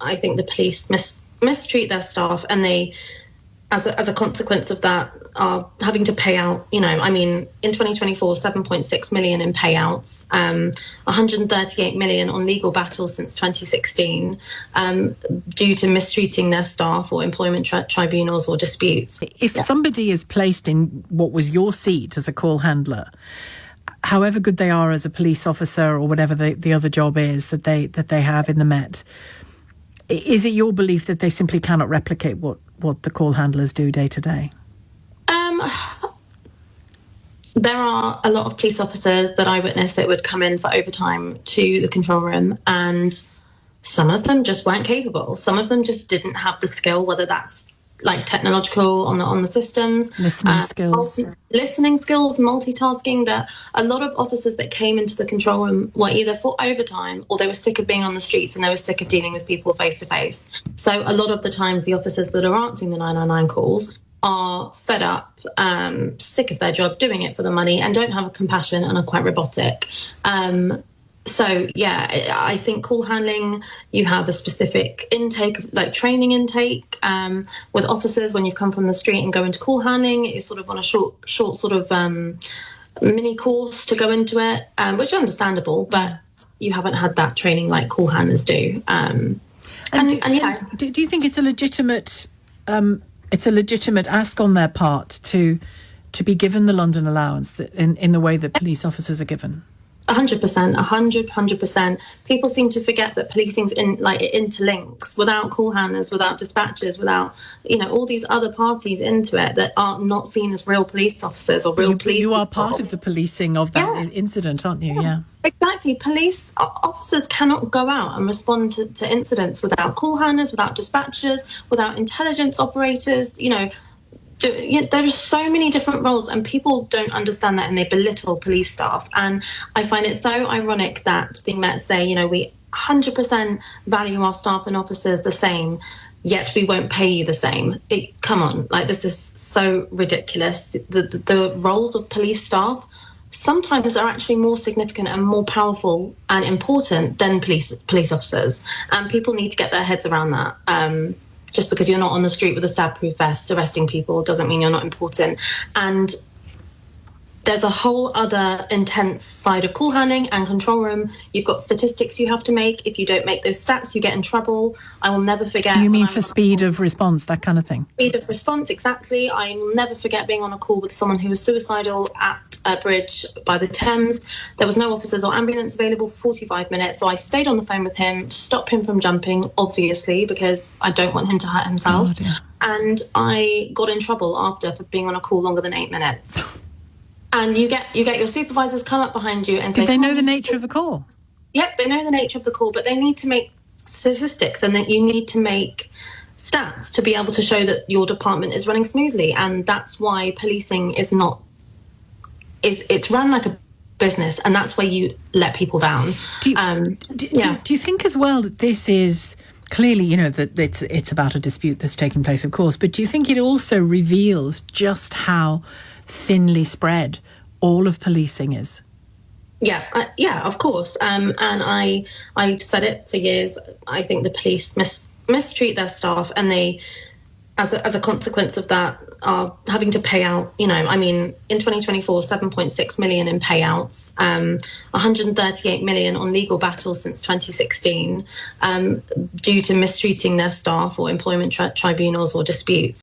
I think the police mistreat their staff, and they, as a consequence of that, are having to pay out, in 2024, 7.6 million in payouts, 138 million on legal battles since 2016, due to mistreating their staff or employment tribunals or disputes. If somebody is placed in what was your seat as a call handler, however good they are as a police officer or whatever the other job is that they have in the Met, is it your belief that they simply cannot replicate what the call handlers do day to day? There are a lot of police officers that I witnessed that would come in for overtime to the control room, and some of them just weren't capable. Some of them just didn't have the skill, whether that's like technological on the systems, listening skills, multitasking. That a lot of officers that came into the control room were either for overtime or they were sick of being on the streets and they were sick of dealing with people face to face. So a lot of the times the officers that are answering the 999 calls are fed up, sick of their job, doing it for the money, and don't have a compassion and are quite robotic. So, yeah, I think call handling, you have a specific intake, like training intake with officers. When you've come from the street and go into call handling, you're sort of on a short sort of mini course to go into it, which is understandable, but you haven't had that training like call handlers do. Do you think it's a legitimate ask on their part to be given the London allowance in the way that police officers are given? 100%, 100%. People seem to forget that policing's it interlinks. Without call handlers, without dispatchers, without all these other parties into it that are not seen as real police officers or real police. You are part of the policing of that incident, aren't you? Yeah. Exactly. Police officers cannot go out and respond to incidents without call handlers, without dispatchers, without intelligence operators. There are so many different roles, and people don't understand that, and they belittle police staff. And I find it so ironic that the Met say, we 100% value our staff and officers the same, yet we won't pay you the same. Come on, this is so ridiculous. The roles of police staff sometimes are actually more significant and more powerful and important than police officers, and people need to get their heads around that. Just because you're not on the street with a stab-proof vest arresting people doesn't mean you're not important. And there's a whole other intense side of call handling and control room. You've got statistics you have to make. If you don't make those stats, you get in trouble. I will never forget. You mean for speed of response, that kind of thing? Speed of response, exactly. I will never forget being on a call with someone who was suicidal at a bridge by the Thames. There was no officers or ambulance available for 45 minutes. So I stayed on the phone with him to stop him from jumping, obviously, because I don't want him to hurt himself. And I got in trouble after for being on a call longer than 8 minutes. And you get your supervisors come up behind you and say... Did they know the nature of the call? Yep, they know the nature of the call, but they need to make statistics, and that you need to make stats to be able to show that your department is running smoothly. And that's why policing it's run like a business, and that's where you let people down. Do you think as well that this is... Clearly, that it's about a dispute that's taking place, of course, but do you think it also reveals just how thinly spread all of policing is? Yeah, of course. And I've said it for years. I think the police mistreat their staff, and they, as a consequence of that, are having to pay out, in 2024, 7.6 million in payouts, 138 million on legal battles since 2016, due to mistreating their staff or employment tribunals or disputes.